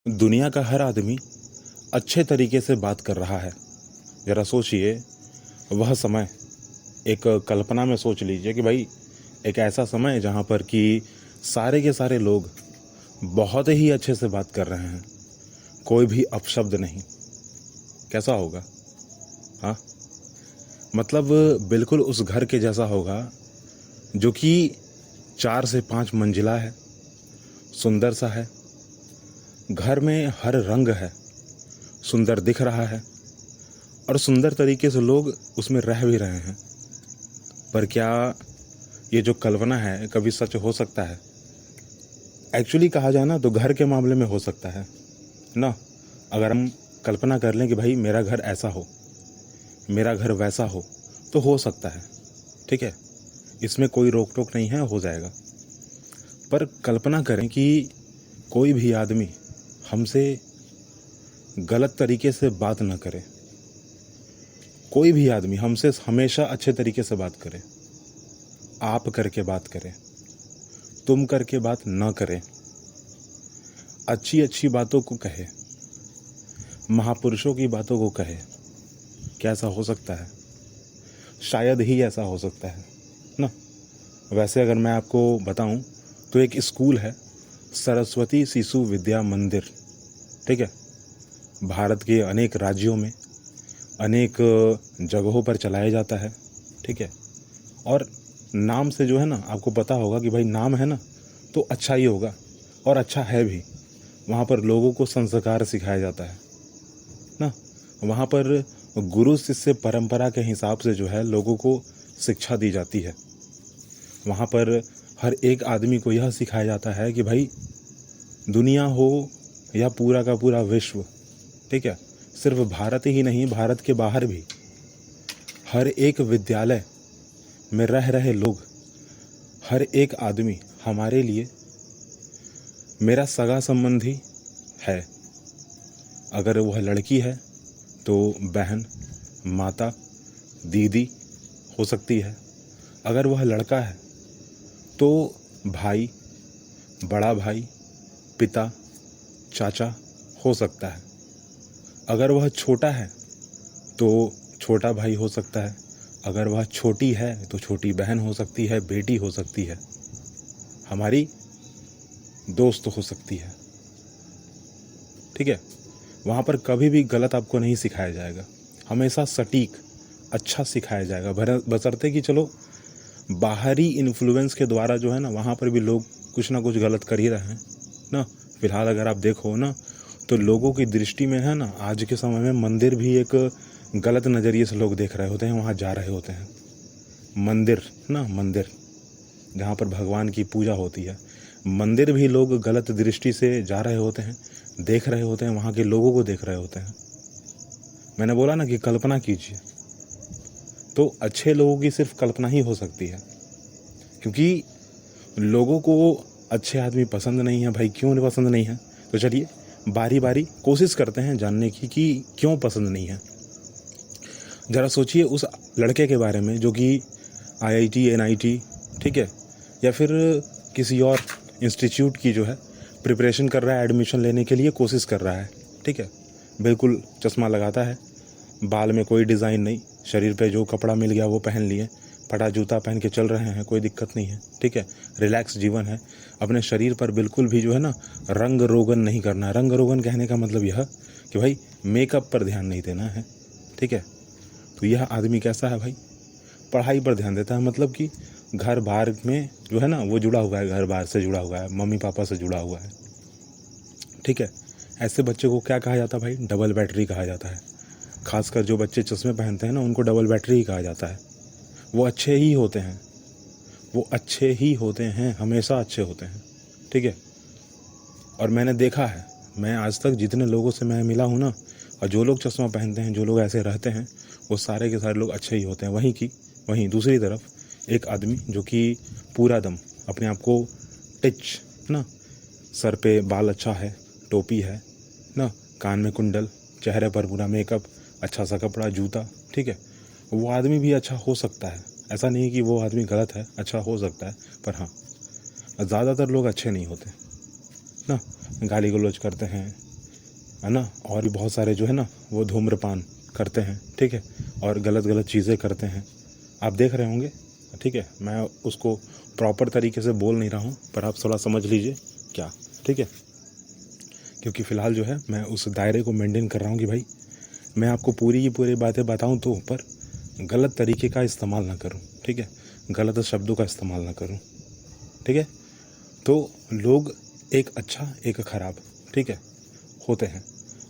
दुनिया का हर आदमी अच्छे तरीके से बात कर रहा है। ज़रा सोचिए, वह समय एक कल्पना में सोच लीजिए कि भाई एक ऐसा समय है जहाँ पर कि सारे के सारे लोग बहुत ही अच्छे से बात कर रहे हैं, कोई भी अपशब्द नहीं। कैसा होगा? हाँ, मतलब बिल्कुल उस घर के जैसा होगा जो कि 4 से 5 मंजिला है, सुंदर सा है, घर में हर रंग है, सुंदर दिख रहा है और सुंदर तरीके से लोग उसमें रह भी रहे हैं। पर क्या ये जो कल्पना है कभी सच हो सकता है? एक्चुअली कहा जाए ना तो घर के मामले में हो सकता है ना। अगर हम कल्पना कर लें कि भाई मेरा घर ऐसा हो, मेरा घर वैसा हो, तो हो सकता है, ठीक है, इसमें कोई रोक टोक नहीं है, हो जाएगा। पर कल्पना करें कि कोई भी आदमी हमसे गलत तरीके से बात न करे, कोई भी आदमी हमसे हमेशा अच्छे तरीके से बात करे, आप करके बात करे, तुम करके बात न करे, अच्छी अच्छी बातों को कहे, महापुरुषों की बातों को कहे। क्या ऐसा हो सकता है? शायद ही ऐसा हो सकता है ना। वैसे अगर मैं आपको बताऊं तो एक स्कूल है, सरस्वती शिशु विद्या मंदिर, ठीक है, भारत के अनेक राज्यों में अनेक जगहों पर चलाया जाता है, ठीक है। और नाम से जो है ना, आपको पता होगा कि भाई नाम है ना तो अच्छा ही होगा, और अच्छा है भी। वहाँ पर लोगों को संस्कार सिखाया जाता है ना, वहाँ पर गुरु शिष्य परंपरा के हिसाब से जो है लोगों को शिक्षा दी जाती है। वहाँ पर हर एक आदमी को यह सिखाया जाता है कि भाई दुनिया हो या पूरा का पूरा विश्व, ठीक है, सिर्फ भारत ही नहीं, भारत के बाहर भी हर एक विद्यालय में रह रहे लोग, हर एक आदमी हमारे लिए मेरा सगा संबंधी है। अगर वह लड़की है तो बहन, माता, दीदी हो सकती है। अगर वह लड़का है तो भाई, बड़ा भाई, पिता, चाचा हो सकता है। अगर वह छोटा है तो छोटा भाई हो सकता है। अगर वह छोटी है तो छोटी बहन हो सकती है, बेटी हो सकती है, हमारी दोस्त हो सकती है, ठीक है। वहाँ पर कभी भी गलत आपको नहीं सिखाया जाएगा, हमेशा सटीक अच्छा सिखाया जाएगा। बशर्ते कि चलो बाहरी इन्फ्लुएंस के द्वारा जो है ना, वहाँ पर भी लोग कुछ ना कुछ गलत कर ही रहे हैं ना। फिलहाल अगर आप देखो ना तो लोगों की दृष्टि में है ना, आज के समय में मंदिर भी एक गलत नज़रिए से लोग देख रहे होते हैं, वहाँ जा रहे होते हैं। मंदिर ना, मंदिर जहाँ पर भगवान की पूजा होती है, मंदिर भी लोग गलत दृष्टि से जा रहे होते हैं, देख रहे होते हैं, वहाँ के लोगों को देख रहे होते हैं। मैंने बोला ना कि कल्पना कीजिए, तो अच्छे लोगों की सिर्फ कल्पना ही हो सकती है, क्योंकि लोगों को अच्छे आदमी पसंद नहीं है। भाई क्यों पसंद नहीं है? तो चलिए बारी बारी कोशिश करते हैं जानने की कि क्यों पसंद नहीं है। ज़रा सोचिए उस लड़के के बारे में जो कि IIT NIT, ठीक है, या फिर किसी और इंस्टीट्यूट की जो है प्रिपरेशन कर रहा है, एडमिशन लेने के लिए कोशिश कर रहा है, ठीक है। बिल्कुल चश्मा लगाता है, बाल में कोई डिज़ाइन नहीं, शरीर पे जो कपड़ा मिल गया वो पहन लिए, फटा जूता पहन के चल रहे हैं, कोई दिक्कत नहीं है, ठीक है, रिलैक्स जीवन है। अपने शरीर पर बिल्कुल भी जो है ना रंग रोगन नहीं करना है। रंग रोगन कहने का मतलब यह कि भाई मेकअप पर ध्यान नहीं देना है, ठीक है। तो यह आदमी कैसा है भाई? पढ़ाई पर ध्यान देता है, मतलब कि घर बार में जो है ना वो जुड़ा हुआ है, घर बार से जुड़ा हुआ है, मम्मी पापा से जुड़ा हुआ है, ठीक है। ऐसे बच्चे को क्या कहा जाता है भाई? डबल बैटरी कहा जाता है। खासकर जो बच्चे चश्मे पहनते हैं ना, उनको डबल बैटरी ही कहा जाता है। वो अच्छे ही होते हैं, वो अच्छे ही होते हैं, हमेशा अच्छे होते हैं, ठीक है। और मैंने देखा है, मैं आज तक जितने लोगों से मैं मिला हूँ ना, और जो लोग चश्मा पहनते हैं, जो लोग ऐसे रहते हैं, वो सारे के सारे लोग अच्छे ही होते हैं। वहीं दूसरी तरफ एक आदमी जो कि पूरा दम अपने आप को टिच ना, सर पे बाल अच्छा है, टोपी है ना, कान में कुंडल, चेहरे पर पूरा मेकअप, अच्छा सा कपड़ा, जूता, ठीक है, वो आदमी भी अच्छा हो सकता है। ऐसा नहीं कि वो आदमी गलत है, अच्छा हो सकता है। पर हाँ, ज़्यादातर लोग अच्छे नहीं होते ना, गाली गलौज करते हैं, है ना, और भी बहुत सारे जो है ना वो धूम्रपान करते हैं, ठीक है, और गलत गलत चीज़ें करते हैं, आप देख रहे होंगे, ठीक है। मैं उसको प्रॉपर तरीके से बोल नहीं रहा हूँ, पर आप थोड़ा समझ लीजिए क्या, ठीक है, क्योंकि फ़िलहाल जो है मैं उस दायरे को मेंटेन कर रहा हूँ कि भाई मैं आपको पूरी की पूरी बातें बताऊँ तो, पर गलत तरीके का इस्तेमाल ना करूँ, ठीक है, गलत शब्दों का इस्तेमाल ना करूँ, ठीक है। तो लोग एक अच्छा एक ख़राब, ठीक है, होते हैं,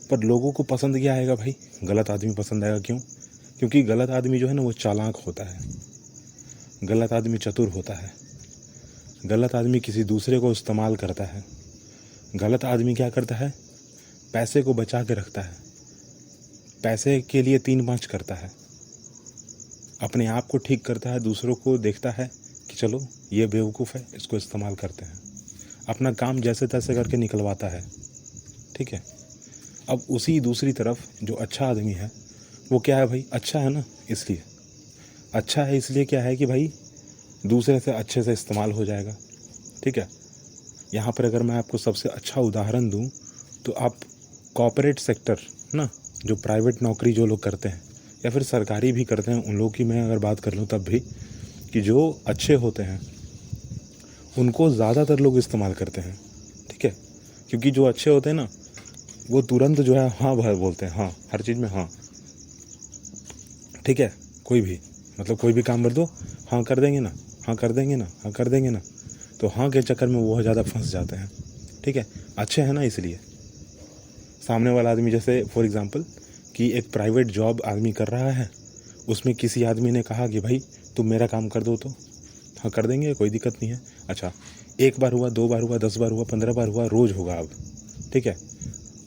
पर लोगों को पसंद क्या आएगा भाई, गलत आदमी पसंद आएगा। क्यों? क्योंकि गलत आदमी जो है ना वो चालाक होता है, गलत आदमी चतुर होता है, गलत आदमी किसी दूसरे को इस्तेमाल करता है, गलत आदमी क्या करता है, पैसे को बचा के रखता है, पैसे के लिए 3-5 करता है, अपने आप को ठीक करता है, दूसरों को देखता है कि चलो ये बेवकूफ़ है, इसको इस्तेमाल करते हैं, अपना काम जैसे तैसे करके निकलवाता है, ठीक है। अब उसी दूसरी तरफ जो अच्छा आदमी है वो क्या है भाई, अच्छा है ना, इसलिए अच्छा है, इसलिए क्या है कि भाई दूसरे से अच्छे से इस्तेमाल हो जाएगा, ठीक है। यहाँ पर अगर मैं आपको सबसे अच्छा उदाहरण दूँ तो आप कॉर्पोरेट सेक्टर ना, जो प्राइवेट नौकरी जो लोग करते हैं या फिर सरकारी भी करते हैं, उन लोगों की मैं अगर बात कर लूँ तब भी, कि जो अच्छे होते हैं उनको ज़्यादातर लोग इस्तेमाल करते हैं, ठीक है, क्योंकि जो अच्छे होते हैं ना वो तुरंत जो है हाँ भाई बोलते हैं, हाँ हर चीज़ में हाँ, ठीक है, कोई भी मतलब कोई भी काम कर दो, हाँ कर देंगे ना, हाँ कर देंगे ना, हाँ कर देंगे ना, तो हाँ के चक्कर में वो बहुत ज़्यादा फंस जाते हैं, ठीक है। अच्छे हैं ना, इसलिए सामने वाला आदमी, जैसे फॉर एग्ज़ाम्पल कि एक प्राइवेट जॉब आदमी कर रहा है, उसमें किसी आदमी ने कहा कि भाई तुम मेरा काम कर दो, तो हाँ कर देंगे, कोई दिक्कत नहीं है। अच्छा, एक बार हुआ, 2 बार हुआ, 10 बार हुआ, 15 बार हुआ, रोज़ होगा अब, ठीक है।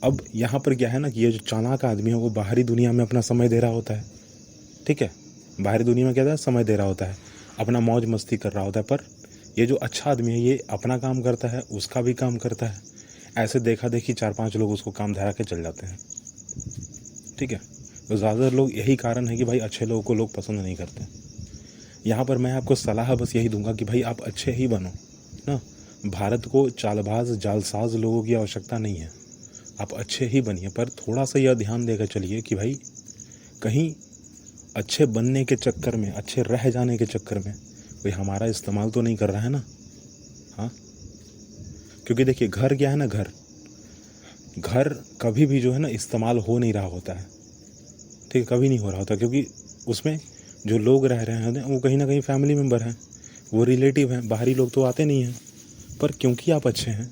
अब यहाँ पर क्या है ना कि ये जो चालाक आदमी है वो बाहरी दुनिया में अपना समय दे रहा होता है, ठीक है, बाहरी दुनिया में क्या है, समय दे रहा होता है, अपना मौज मस्ती कर रहा होता है, पर ये जो अच्छा आदमी है ये अपना काम करता है, उसका भी काम करता है, ऐसे देखा देखी 4-5 लोग उसको काम धरा के चल जाते हैं, ठीक है। तो ज़्यादातर लोग, यही कारण है कि भाई अच्छे लोगों को लोग पसंद नहीं करते। यहाँ पर मैं आपको सलाह बस यही दूंगा कि भाई आप अच्छे ही बनो ना, भारत को चालबाज जालसाज लोगों की आवश्यकता नहीं है, आप अच्छे ही बनिए, पर थोड़ा सा यह ध्यान देकर चलिए कि भाई कहीं अच्छे बनने के चक्कर में, अच्छे रह जाने के चक्कर में कोई हमारा इस्तेमाल तो नहीं कर रहा है ना, हाँ। क्योंकि देखिए घर क्या है ना, घर कभी भी जो है ना इस्तेमाल हो नहीं रहा होता है, ठीक है, कभी नहीं हो रहा होता, क्योंकि उसमें जो लोग रह रहे हैं वो कहीं ना कहीं फैमिली मेम्बर हैं, वो रिलेटिव हैं, बाहरी लोग तो आते नहीं हैं, पर क्योंकि आप अच्छे हैं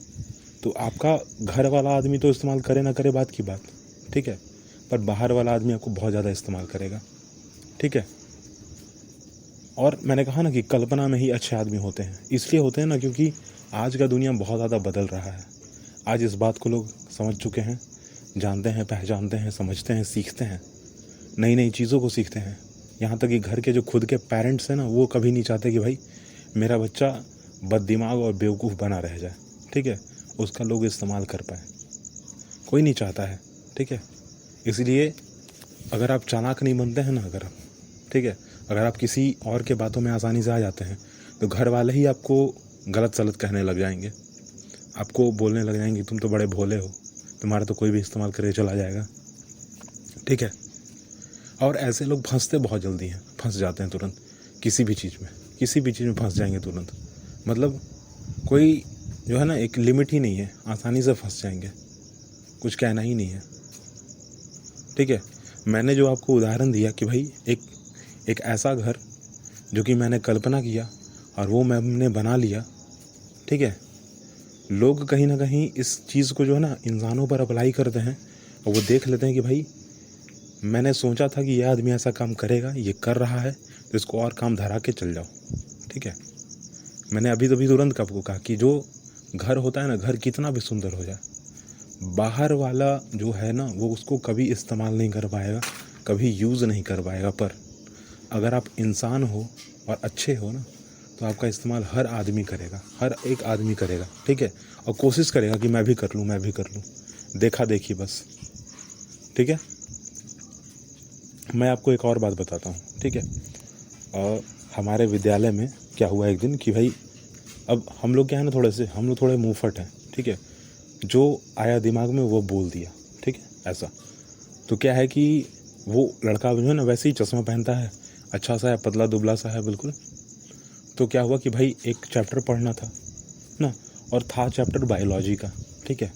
तो आपका घर वाला आदमी तो इस्तेमाल करे ना करे बात की बात, ठीक है, पर बाहर वाला आदमी आपको बहुत ज़्यादा इस्तेमाल करेगा, ठीक है। और मैंने कहा ना कि कल्पना में ही अच्छे आदमी होते हैं, इसलिए होते हैं ना क्योंकि आज का दुनिया बहुत ज़्यादा बदल रहा है, आज इस बात को लोग समझ चुके हैं, जानते हैं, पहचानते हैं, समझते हैं, सीखते हैं, नई नई चीज़ों को सीखते हैं। यहाँ तक कि घर के जो खुद के पेरेंट्स हैं ना वो कभी नहीं चाहते कि भाई मेरा बच्चा बददिमाग और बेवकूफ़ बना रह जाए, ठीक है, उसका लोग इस्तेमाल कर पाए, कोई नहीं चाहता है, ठीक है। इसलिए अगर आप चालाक नहीं बनते हैं ना, अगर आप, ठीक है, अगर आप किसी और के बातों में आसानी से आ जाते हैं तो घर वाले ही आपको गलत सलत कहने लग जाएंगे, आपको बोलने लग जाएंगे तुम तो बड़े भोले हो, तुम्हारा तो कोई भी इस्तेमाल करके चला जाएगा, ठीक है। और ऐसे लोग फंसते बहुत जल्दी हैं, फंस जाते हैं तुरंत, किसी भी चीज़ में फंस जाएंगे तुरंत, मतलब कोई जो है ना एक लिमिट ही नहीं है, आसानी से फंस जाएंगे, कुछ कहना ही नहीं है, ठीक है। मैंने जो आपको उदाहरण दिया कि भाई एक ऐसा घर जो कि मैंने कल्पना किया और वो मैंने बना लिया, ठीक है, लोग कहीं ना कहीं इस चीज़ को जो है ना इंसानों पर अप्लाई करते हैं और वो देख लेते हैं कि भाई मैंने सोचा था कि यह आदमी ऐसा काम करेगा, ये कर रहा है, तो इसको और काम धरा के चल जाओ, ठीक है। मैंने अभी तुरंत आपको कहा कि जो घर होता है ना, घर कितना भी सुंदर हो जाए, बाहर वाला जो है ना वो उसको कभी इस्तेमाल नहीं कर पाएगा, कभी यूज़ नहीं कर पाएगा, पर अगर आप इंसान हो और अच्छे हो ना तो आपका इस्तेमाल हर आदमी करेगा, हर एक आदमी करेगा, ठीक है, और कोशिश करेगा कि मैं भी कर लूँ, देखा देखी बस, ठीक है। मैं आपको एक और बात बताता हूँ, ठीक है। और हमारे विद्यालय में क्या हुआ एक दिन कि भाई अब हम लोग क्या है ना, हम लोग थोड़े मुंहफट हैं, ठीक है, जो आया दिमाग में वो बोल दिया, ठीक है ऐसा। तो क्या है कि वो लड़का जो है ना वैसे ही चश्मा पहनता है, अच्छा सा है, पतला दुबला सा है बिल्कुल। तो क्या हुआ कि भाई एक चैप्टर पढ़ना था ना, और था चैप्टर बायोलॉजी का, ठीक है,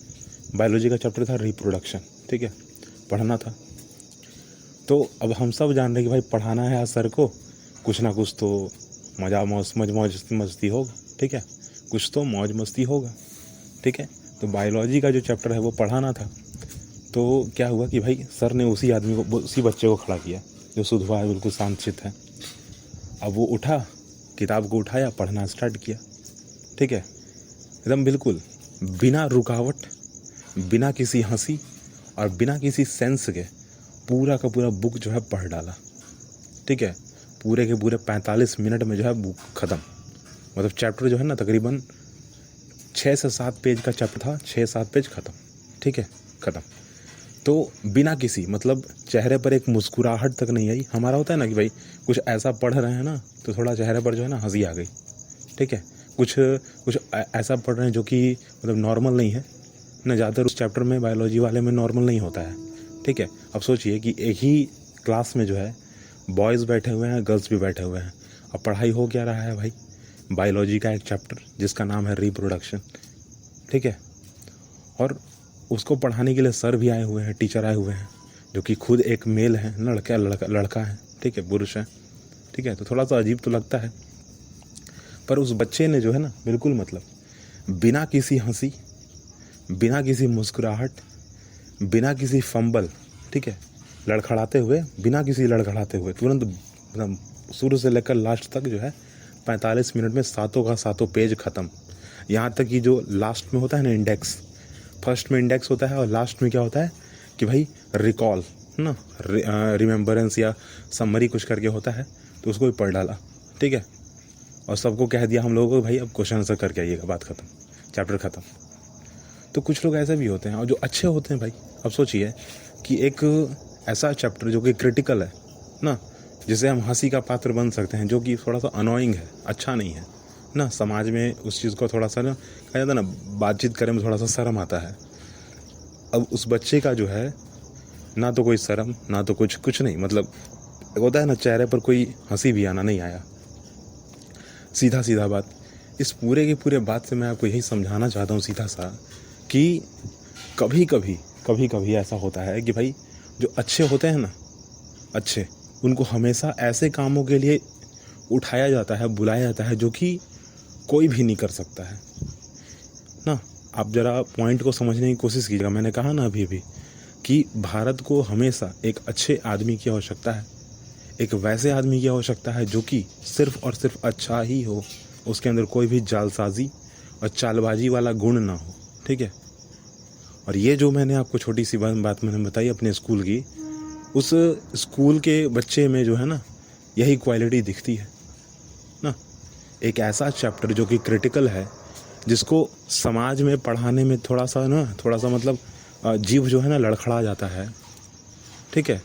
बायोलॉजी का चैप्टर था रिप्रोडक्शन, ठीक है, पढ़ना था। तो अब हम सब जान रहे हैं कि भाई पढ़ाना है आज सर को, कुछ ना कुछ तो मौज मस्ती होगा, ठीक है, कुछ तो मौज मस्ती होगा, ठीक है। तो बायोलॉजी का जो चैप्टर है वो पढ़ाना था। तो क्या हुआ कि भाई सर ने उसी आदमी को, उसी बच्चे को खड़ा किया जो सुधवा है, बिल्कुल शांतचित्त है। अब वो उठा, किताब को उठाया, पढ़ना स्टार्ट किया, ठीक है, एकदम बिल्कुल बिना रुकावट, बिना किसी हंसी और बिना किसी सेंस के पूरा का पूरा बुक जो है पढ़ डाला, ठीक है। पूरे के पूरे 45 मिनट में जो है बुक ख़त्म। मतलब चैप्टर जो है ना तकरीबन 6 से 7 पेज का चैप्टर था, 6-7 पेज ख़त्म, ठीक है, ख़त्म। तो बिना किसी मतलब चेहरे पर एक मुस्कुराहट तक नहीं आई। हमारा होता है ना कि भाई कुछ ऐसा पढ़ रहे हैं ना तो थोड़ा चेहरे पर जो है ना हंसी आ गई, ठीक है, कुछ ऐसा पढ़ रहे हैं जो कि मतलब नॉर्मल नहीं है ना। ज़्यादातर उस चैप्टर में बायोलॉजी वाले में नॉर्मल नहीं होता है, ठीक है। अब सोचिए कि एक ही क्लास में जो है बॉयज़ बैठे हुए हैं, गर्ल्स भी बैठे हुए हैं। अब पढ़ाई हो क्या रहा है भाई, बायोलॉजी का एक चैप्टर जिसका नाम है रिप्रोडक्शन, ठीक है। और उसको पढ़ाने के लिए सर भी आए हुए हैं, टीचर आए हुए हैं, जो कि खुद एक मेल है, लड़का है, ठीक है, पुरुष है, ठीक है। तो थोड़ा सा अजीब तो लगता है, पर उस बच्चे ने जो है ना बिल्कुल मतलब बिना किसी हंसी, बिना किसी मुस्कुराहट, बिना किसी फंबल, ठीक है, बिना किसी लड़खड़ाते हुए तुरंत मतलब शुरू से लेकर लास्ट तक जो है 45 मिनट में सातों का सातों पेज ख़त्म। यहाँ तक कि जो लास्ट में होता है ना इंडेक्स, फर्स्ट में इंडेक्स होता है और लास्ट में क्या होता है कि भाई रिकॉल ना, रिमेम्बरेंस या समरी कुछ करके होता है, तो उसको भी पढ़ डाला, ठीक है। और सबको कह दिया हम लोगों को भाई अब क्वेश्चन आंसर करके आइएगा, बात ख़त्म, चैप्टर ख़त्म। तो कुछ लोग ऐसे भी होते हैं और जो अच्छे होते हैं भाई। अब सोचिए कि एक ऐसा चैप्टर जो कि क्रिटिकल है ना, जिसे हम हंसी का पात्र बन सकते हैं, जो कि थोड़ा सा अनोइंग है, अच्छा नहीं है ना, समाज में उस चीज़ को थोड़ा सा ना कहा जाता है ना, बातचीत करने में थोड़ा सा शर्म आता है। अब उस बच्चे का जो है ना तो कोई शर्म, ना तो कुछ नहीं, मतलब होता है ना चेहरे पर कोई हंसी भी आना नहीं आया, सीधा सीधा बात। इस पूरे के पूरे बात से मैं आपको यही समझाना चाहता हूँ सीधा सा कि कभी कभी ऐसा होता है कि भाई जो अच्छे होते हैं ना, अच्छे, उनको हमेशा ऐसे कामों के लिए उठाया जाता है, बुलाया जाता है जो कि कोई भी नहीं कर सकता है ना। आप ज़रा पॉइंट को समझने की कोशिश कीजिएगा। मैंने कहा ना अभी कि भारत को हमेशा एक अच्छे आदमी की आवश्यकता है, एक वैसे आदमी की आवश्यकता है जो कि सिर्फ और सिर्फ अच्छा ही हो, उसके अंदर कोई भी जालसाजी और चालबाजी वाला गुण ना हो, ठीक है। और ये जो मैंने आपको छोटी सी बात मैंने बताई अपने स्कूल की, उस स्कूल के बच्चे में जो है ना यही क्वालिटी दिखती है ना। एक ऐसा चैप्टर जो कि क्रिटिकल है, जिसको समाज में पढ़ाने में थोड़ा सा मतलब जीव जो है ना लड़खड़ा जाता है, ठीक है।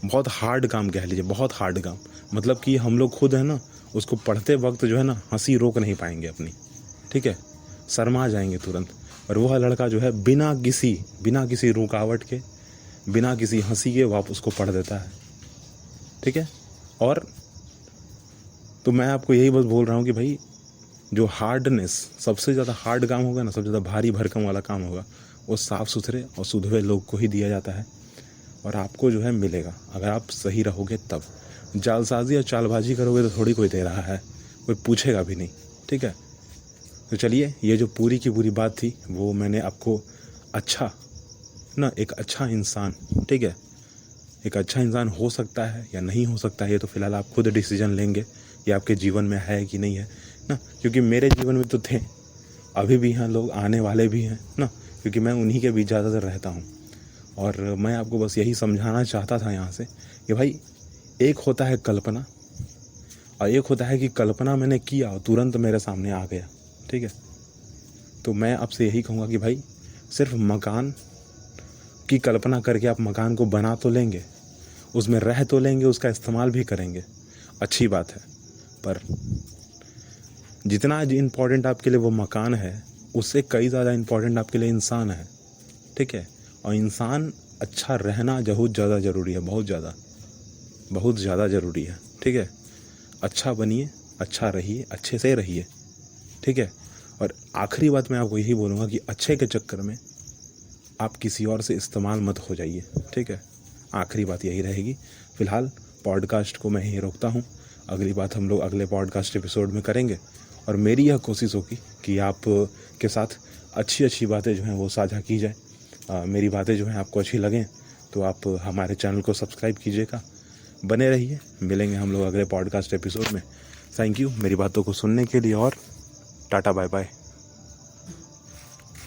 बहुत हार्ड काम कह लीजिए, बहुत हार्ड काम, मतलब कि हम लोग खुद है ना उसको पढ़ते वक्त जो है ना हंसी रोक नहीं पाएंगे अपनी, ठीक है, शर्मा जाएंगे तुरंत। और वह लड़का जो है बिना किसी रुकावट के, बिना किसी हंसी के वो उसको पढ़ देता है, ठीक है। और तो मैं आपको यही बस बोल रहा हूँ कि भाई जो हार्डनेस, सबसे ज़्यादा हार्ड काम होगा ना, सबसे ज़्यादा भारी भरकम वाला काम होगा, वो साफ़ सुथरे और सुधरे लोग को ही दिया जाता है। और आपको जो है मिलेगा, अगर आप सही रहोगे तब। जालसाजी और चालबाजी करोगे तो थोड़ी कोई दे रहा है, कोई पूछेगा भी नहीं, ठीक है। तो चलिए, ये जो पूरी की पूरी बात थी वो मैंने आपको एक अच्छा इंसान, ठीक है, एक अच्छा इंसान हो सकता है या नहीं हो सकता है, ये तो फिलहाल आप खुद डिसीजन लेंगे ये आपके जीवन में है कि नहीं है ना। क्योंकि मेरे जीवन में तो थे, अभी भी हैं लोग, आने वाले भी हैं ना, क्योंकि मैं उन्हीं के बीच ज़्यादातर रहता हूँ। और मैं आपको बस यही समझाना चाहता था यहाँ से कि भाई एक होता है कल्पना और एक होता है कि कल्पना मैंने किया और तुरंत मेरे सामने आ गया, ठीक है। तो मैं आपसे यही कहूँगा कि भाई सिर्फ मकान की कल्पना करके आप मकान को बना तो लेंगे, उसमें रह तो लेंगे, उसका इस्तेमाल भी करेंगे, अच्छी बात है, पर जितना इम्पोर्टेंट आपके लिए वो मकान है, उससे कई ज़्यादा इम्पोर्टेंट आपके लिए इंसान है, ठीक है। और इंसान अच्छा रहना बहुत ज़्यादा ज़रूरी है, बहुत ज़्यादा ज़रूरी है। ठीक है, अच्छा बनिए, अच्छा रहिए, अच्छे से रहिए। ठीक है, और आखिरी बात मैं आपको यही बोलूँगा कि अच्छे के चक्कर में आप किसी और से इस्तेमाल मत हो जाइए। ठीक है, आखिरी बात यही रहेगी। फ़िलहाल पॉडकास्ट को मैं यहीं रोकता हूँ। अगली बात हम लोग अगले पॉडकास्ट एपिसोड में करेंगे, और मेरी यह कोशिश होगी कि आप के साथ अच्छी अच्छी बातें जो हैं वो साझा की जाए। मेरी बातें जो हैं आपको अच्छी लगें तो आप हमारे चैनल को सब्सक्राइब कीजिएगा। बने रहिए, मिलेंगे हम लोग अगले पॉडकास्ट एपिसोड में। थैंक यू मेरी बातों को सुनने के लिए, और टाटा बाय बाय।